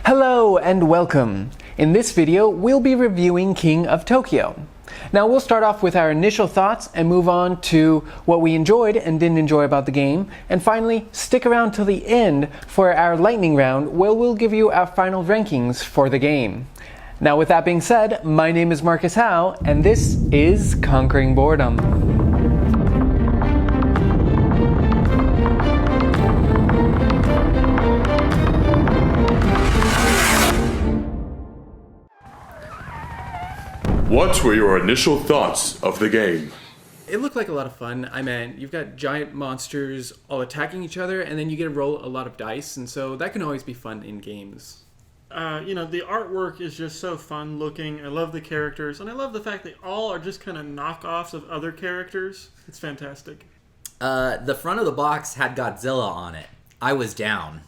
Hello and welcome! In this video, we'll be reviewing King of Tokyo. Now we'll start off with our initial thoughts and move on to what we enjoyed and didn't enjoy about the game, and finally stick around till the end for our lightning round where we'll give you our final rankings for the game. Now with that being said, my name is Marcus Howe and this is Conquering Boredom. What were your initial thoughts of the game? It looked like a lot of fun. I mean, you've got giant monsters all attacking each other, and then you get to roll a lot of dice, and so that can always be fun in games. The artwork is just so fun looking. I love the characters, and I love the fact they all are just kind of knockoffs of other characters. It's fantastic. The front of the box had Godzilla on it. I was down.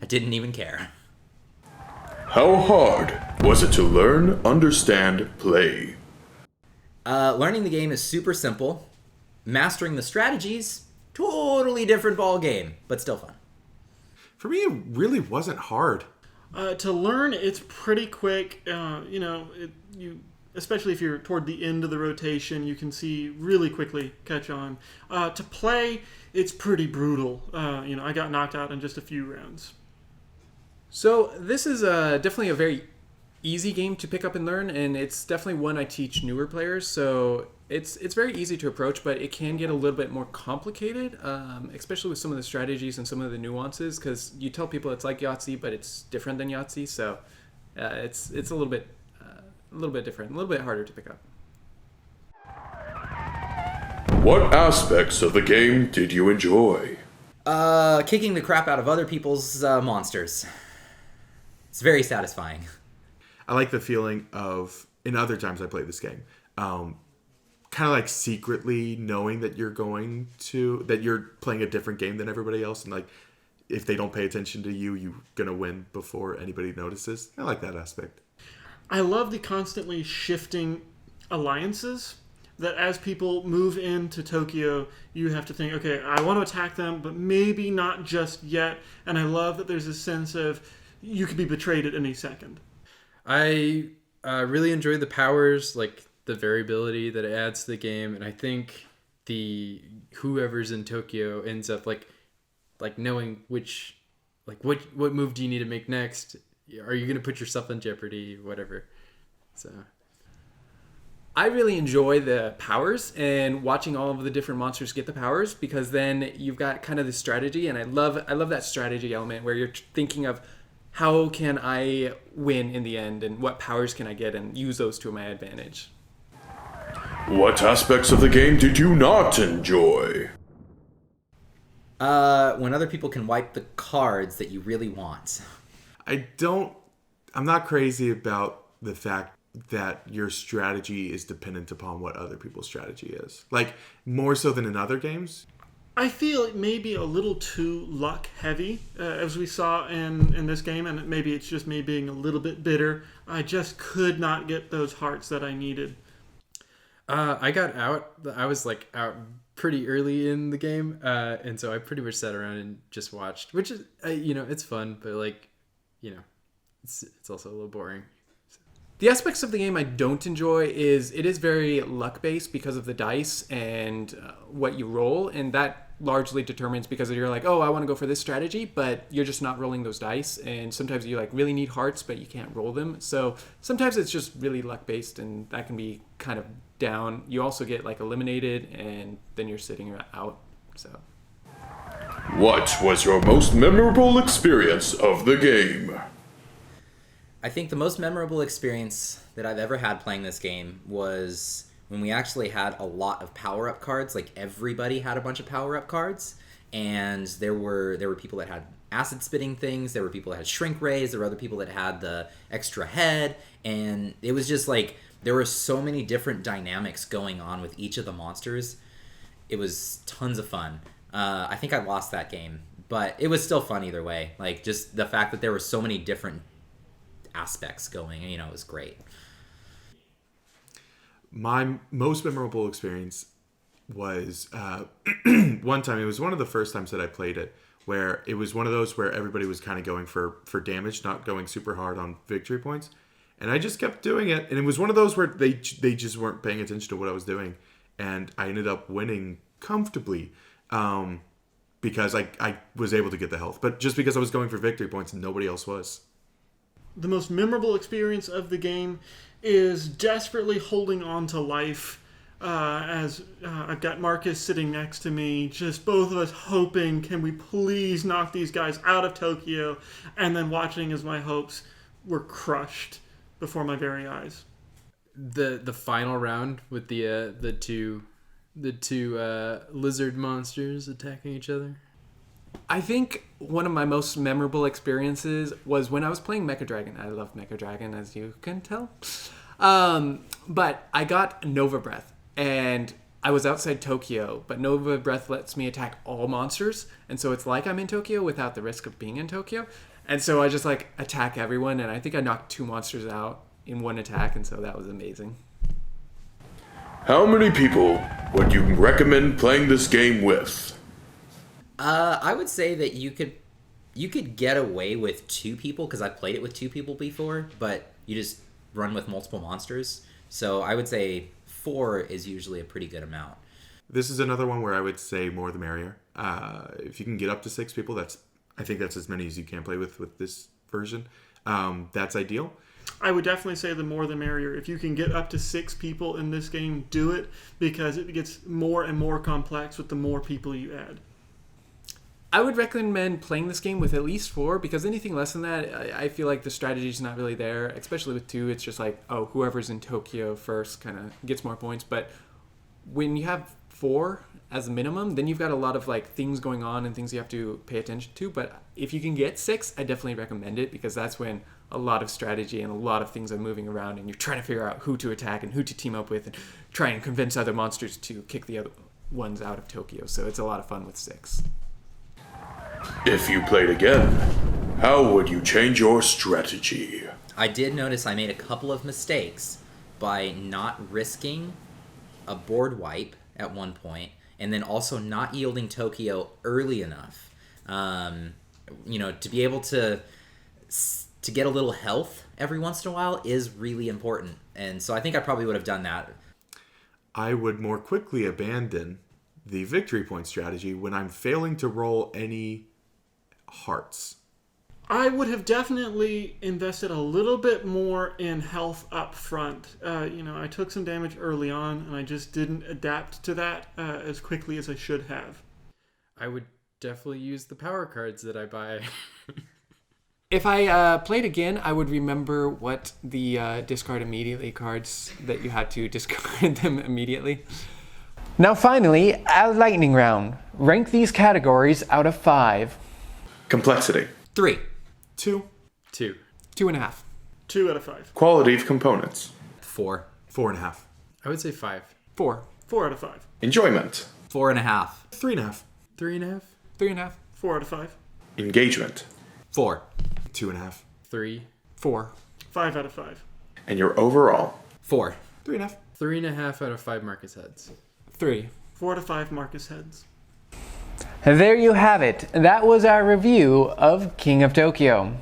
I didn't even care. How hard was it to learn, understand, play? Learning the game is super simple. Mastering the strategies, totally different ball game, but still fun. For me, it really wasn't hard. To learn, it's pretty quick. Especially if you're toward the end of the rotation, you can see really quickly catch on. To play, it's pretty brutal. I got knocked out in just a few rounds. So this is definitely a very easy game to pick up and learn, and it's definitely one I teach newer players. So it's very easy to approach, but it can get a little bit more complicated, especially with some of the strategies and some of the nuances. Because you tell people it's like Yahtzee, but it's different than Yahtzee. So it's a little bit different, a little bit harder to pick up. What aspects of the game did you enjoy? Kicking the crap out of other people's monsters. It's very satisfying. I like the feeling of, in other times I played this game, kind of like secretly knowing that you're playing a different game than everybody else, and like if they don't pay attention to you, you're gonna win before anybody notices. I like that aspect. I love the constantly shifting alliances. That as people move into Tokyo, you have to think, okay, I want to attack them, but maybe not just yet. And I love that there's a sense of you could be betrayed at any second. I really enjoy the powers, like the variability that it adds to the game, and I think whoever's in Tokyo ends up like knowing what move do you need to make next? Are you gonna put yourself in jeopardy? Whatever. So. I really enjoy the powers and watching all of the different monsters get the powers, because then you've got kind of the strategy, and I love that strategy element where you're thinking of how can I win in the end and what powers can I get and use those to my advantage. What aspects of the game did you not enjoy? When other people can wipe the cards that you really want. I'm not crazy about the fact that your strategy is dependent upon what other people's strategy is. Like, more so than in other games. I feel it may be a little too luck heavy, as we saw in this game, and maybe it's just me being a little bit bitter. I just could not get those hearts that I needed. I got out. I was out pretty early in the game, and so I pretty much sat around and just watched, which is it's fun, but it's also a little boring. The aspects of the game I don't enjoy is it is very luck-based because of the dice and what you roll, and that largely determines because you're like, oh, I want to go for this strategy, but you're just not rolling those dice, and sometimes you really need hearts, but you can't roll them. So sometimes it's just really luck-based, and that can be kind of down. You also get eliminated, and then you're sitting out. So. What was your most memorable experience of the game? I think the most memorable experience that I've ever had playing this game was when we actually had a lot of power-up cards. Like, everybody had a bunch of power-up cards, and there were people that had acid-spitting things, there were people that had shrink rays, there were other people that had the extra head, and it was just there were so many different dynamics going on with each of the monsters. It was tons of fun. I think I lost that game, but it was still fun either way. Just the fact that there were so many different aspects going, it was great. My most memorable experience was one time. It was one of the first times that I played it, where it was one of those where everybody was kind of going for damage, not going super hard on victory points. And I just kept doing it. And it was one of those where they just weren't paying attention to what I was doing. And I ended up winning comfortably because I was able to get the health. But just because I was going for victory points and nobody else was. The most memorable experience of the game is desperately holding on to life as I've got Marcus sitting next to me, just both of us hoping, can we please knock these guys out of Tokyo, and then watching as my hopes were crushed before my very eyes. The final round with the two lizard monsters attacking each other. I think one of my most memorable experiences was when I was playing Mecha Dragon. I love Mecha Dragon, as you can tell. But I got Nova Breath, and I was outside Tokyo, but Nova Breath lets me attack all monsters, and so it's like I'm in Tokyo without the risk of being in Tokyo. And so I just attack everyone, and I think I knocked 2 monsters out in one attack, and so that was amazing. How many people would you recommend playing this game with? I would say that you could get away with 2 people, because I've played it with 2 people before, but you just run with multiple monsters. So I would say 4 is usually a pretty good amount. This is another one where I would say more the merrier. If you can get up to 6 people, I think that's as many as you can play with this version. That's ideal. I would definitely say the more the merrier. If you can get up to 6 people in this game, do it, because it gets more and more complex with the more people you add. I would recommend playing this game with at least 4, because anything less than that, I feel like the strategy is not really there. Especially with 2, it's just whoever's in Tokyo first kind of gets more points. But when you have 4 as a minimum, then you've got a lot of things going on and things you have to pay attention to. But if you can get 6, I definitely recommend it, because that's when a lot of strategy and a lot of things are moving around, and you're trying to figure out who to attack and who to team up with, and try and convince other monsters to kick the other ones out of Tokyo. So it's a lot of fun with 6. If you played again, how would you change your strategy? I did notice I made a couple of mistakes by not risking a board wipe at one point, and then also not yielding Tokyo early enough. To be able to get a little health every once in a while is really important. And so I think I probably would have done that. I would more quickly abandon the victory point strategy when I'm failing to roll any hearts. I would have definitely invested a little bit more in health up front. I took some damage early on, and I just didn't adapt to that as quickly as I should have. I would definitely use the power cards that I buy. If I played again, I would remember what the discard immediately cards that you had to discard them immediately. Now finally, a lightning round. Rank these categories out of 5. Complexity. 3. 2. 2. 2.5. 2 out of 5. Quality of components. 4. 4.5. I would say 5. 4. 4 out of 5. Enjoyment. 4.5. 3.5. 3.5. 3.5. 4 out of 5. Engagement. 4. 2.5. 3. 4. 5 out of 5. And your overall. 4. 3.5. 3.5 out of 5 Marcus heads. 3. 4 out of 5 Marcus heads. There you have it. That was our review of King of Tokyo.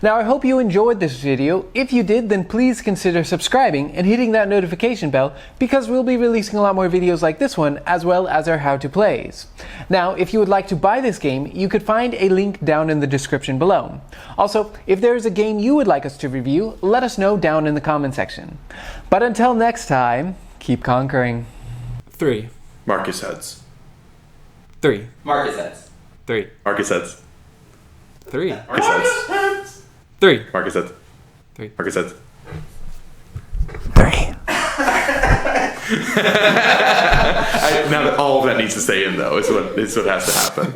Now I hope you enjoyed this video. If you did, then please consider subscribing and hitting that notification bell, because we'll be releasing a lot more videos like this one, as well as our how to plays. Now, if you would like to buy this game, you could find a link down in the description below. Also, if there is a game you would like us to review, let us know down in the comment section. But until next time, keep conquering. 3. Marcus heads. 3. Marcus heads. 3. Marcus heads. 3. Marcus heads. 3. Marcus heads. 3. Marcus heads. 3. Now that all of that needs to stay in, though, is what has to happen.